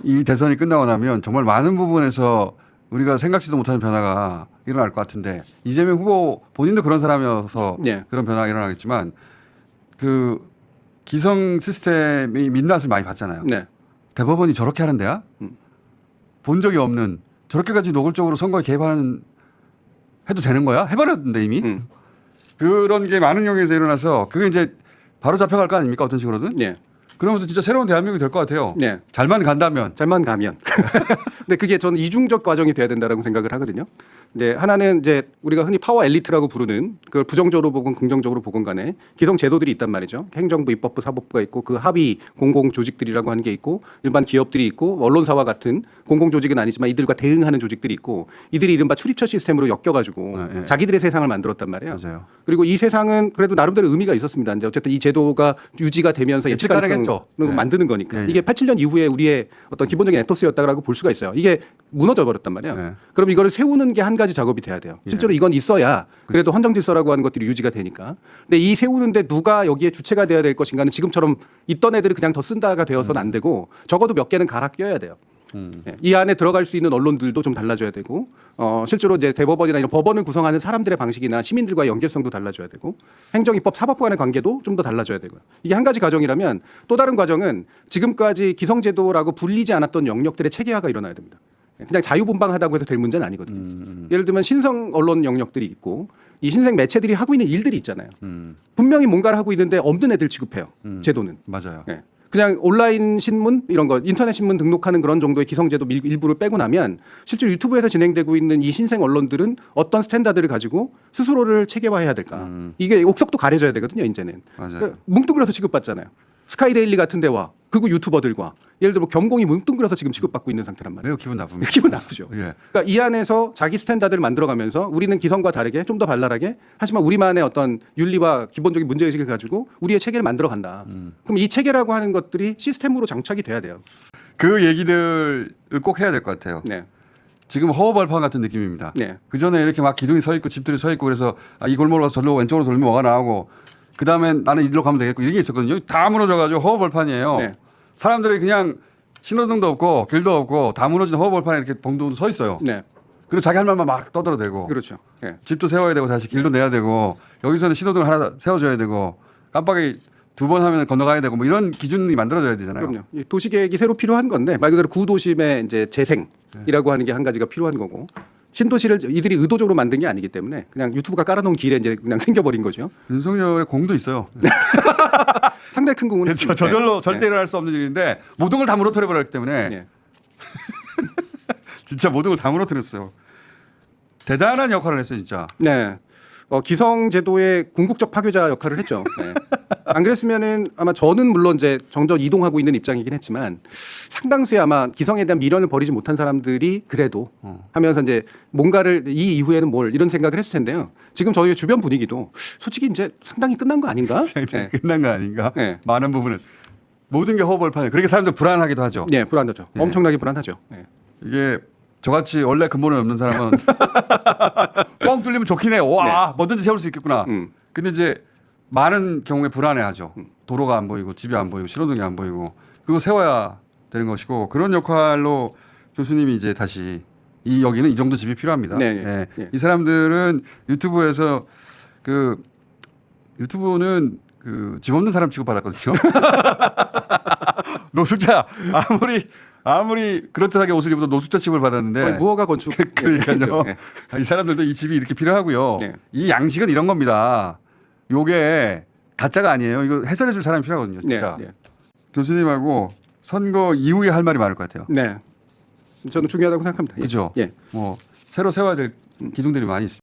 이 대선이 끝나고 나면 정말 많은 부분에서 우리가 생각지도 못하는 변화가 일어날 것 같은데 이재명 후보 본인도 그런 사람이어서 네. 그런 변화가 일어나겠지만 그 기성 시스템이 민낯을 많이 봤잖아요. 네. 대법원이 저렇게 하는 데야? 본 적이 없는 저렇게까지 노골적으로 선거에 개입하는 해도 되는 거야? 해버렸는데 이미 그런 게 많은 경우에서 일어나서 그게 이제 바로 잡혀갈 거 아닙니까? 어떤 식으로든. 네. 그러면서 진짜 새로운 대한민국이 될 것 같아요. 네. 잘만 간다면. 잘만 가면. 근데 그게 저는 이중적 과정이 돼야 된다라고 생각을 하거든요. 이제 하나는 이제 우리가 흔히 파워 엘리트라고 부르는 그걸 부정적으로 보건 긍정적으로 보건 간에 기성 제도들이 있단 말이죠. 행정부, 입법부, 사법부가 있고 그 합의 공공 조직들이라고 하는 게 있고 일반 기업들이 있고 언론사와 같은 공공 조직은 아니지만 이들과 대응하는 조직들이 있고 이들이 이른바 출입처 시스템으로 엮여가지고 네. 자기들의 세상을 만들었단 말이에요. 맞아요. 그리고 이 세상은 그래도 나름대로 의미가 있었습니다. 이제 어쨌든 이 제도가 유지가 되면서 예측 가능성을 네. 만드는 거니까. 네. 이게 87년 이후에 우리의 어떤 기본적인 에토스였다라고 볼 수가 있어요. 이게 무너져 버렸단 말이에요. 네. 그럼 이거를 세우는 게 한 가지 작업이 돼야 돼요. 실제로 이건 있어야 그래도 헌정 질서라고 하는 것들이 유지가 되니까. 근데 이 세우는데 누가 여기에 주체가 돼야 될 것인가는 지금처럼 있던 애들을 그냥 더 쓴다가 되어서는 안 되고 적어도 몇 개는 갈아 껴야 돼요. 예, 이 안에 들어갈 수 있는 언론들도 좀 달라져야 되고 실제로 이제 대법원이나 이런 법원을 구성하는 사람들의 방식이나 시민들과의 연결성도 달라져야 되고 행정입법 사법부 간의 관계도 좀 더 달라져야 되고요. 이게 한 가지 과정이라면 또 다른 과정은 지금까지 기성제도라고 불리지 않았던 영역들의 체계화가 일어나야 됩니다. 그냥 자유분방하다고 해서 될 문제는 아니거든요. 예를 들면 신성 언론 영역들이 있고 이 신생 매체들이 하고 있는 일들이 있잖아요. 분명히 뭔가를 하고 있는데 없는 애들 취급해요. 제도는. 맞아요. 네. 그냥 온라인 신문 이런 거 인터넷 신문 등록하는 그런 정도의 기성제도 일부를 빼고 나면 실제로 유튜브에서 진행되고 있는 이 신생 언론들은 어떤 스탠다드를 가지고 스스로를 체계화해야 될까? 이게 옥석도 가려져야 되거든요. 이제는 맞아요. 뭉뚱그려서 취급받잖아요. 스카이데일리 같은 데와 극우 유튜버들과 예를 들어 겸공이 뭉뚱그려서 지금 취급받고 있는 상태란 말이에요. 매우 기분 나쁩니다. 기분 나쁘죠. 예. 그러니까 이 안에서 자기 스탠다드를 만들어가면서 우리는 기성과 다르게 좀 더 발랄하게 하지만 우리만의 어떤 윤리와 기본적인 문제의식을 가지고 우리의 체계를 만들어간다. 그럼 이 체계라고 하는 것들이 시스템으로 장착이 돼야 돼요. 그 얘기들을 꼭 해야 될 것 같아요. 네. 지금 허허벌판 같은 느낌입니다. 네. 그 전에 이렇게 막 기둥이 서 있고 집들이 서 있고 그래서 이 골목으로 가서 절로 왼쪽으로 돌면 뭐가 나오고 그 다음에 나는 이리로 가면 되겠고 이런 게 있었거든요. 다 무너져가지고 허허벌판이에요. 네. 사람들이 그냥 신호등도 없고 길도 없고 다 무너진 허허벌판에 이렇게 봉도 서 있어요. 네. 그리고 자기 할 말만 막 떠들어대고 그렇죠. 네. 집도 세워야 되고 다시 길도 내야 되고 여기서는 신호등 하나 세워줘야 되고 깜빡이 2번 하면 건너가야 되고 뭐 이런 기준이 만들어져야 되잖아요. 그럼요. 이 도시계획이 새로 필요한 건데 말 그대로 구도심의 이제 재생이라고 하는 게 한 가지가 필요한 거고 신도시를 이들이 의도적으로 만든 게 아니기 때문에 그냥 유튜브가 깔아놓은 길에 이제 그냥 생겨버린 거죠. 윤석열의 공도 있어요. 상당히 큰 공은 저절로 절대 일어날 수 없는 일인데 모든 걸 다 무너뜨려 버렸기 때문에 네. 진짜 모든 걸 다 무너뜨렸어요. 대단한 역할을 했어요, 진짜. 네. 기성제도의 궁극적 파괴자 역할을 했죠. 네. 안 그랬으면은 아마 저는 물론 이제 정전 이동하고 있는 입장이긴 했지만 상당수의 아마 기성에 대한 미련을 버리지 못한 사람들이 그래도 하면서 이제 뭔가를 이 이후에는 뭘 이런 생각을 했을 텐데요. 지금 저희의 주변 분위기도 솔직히 이제 상당히 끝난 거 아닌가? 네. 끝난 거 아닌가? 네. 많은 부분은 모든 게 허벌판이에요. 그렇게 사람들 불안하기도 하죠. 네, 불안하죠. 네. 엄청나게 불안하죠. 네. 이게 저같이 원래 근본은 없는 사람은 뻥 뚫리면 좋긴 해요. 와, 뭐든지 세울 수 있겠구나. 근데 이제 많은 경우에 불안해하죠. 도로가 안 보이고 집이 안 보이고 신호등이 안 보이고 그거 세워야 되는 것이고 그런 역할로 교수님이 이제 다시 여기는 이 정도 집이 필요합니다. 네, 네. 네. 네. 이 사람들은 유튜브에서 유튜브는 집 없는 사람 취급받았거든요. 노숙자 아무리 그렇듯하게 옷을 입어도 노숙자 취급을 받았는데 무허가 건축 그러니까요. 네. 이 사람들도 이 집이 이렇게 필요하고요. 네. 이 양식은 이런 겁니다. 요게 가짜가 아니에요. 이거 해설해 줄 사람이 필요하거든요. 진짜. 네, 네. 교수님하고 선거 이후에 할 말이 많을 것 같아요. 네. 저는 중요하다고 생각합니다. 그렇죠. 예. 뭐 새로 세워야 될 기둥들이 많이 있습니다.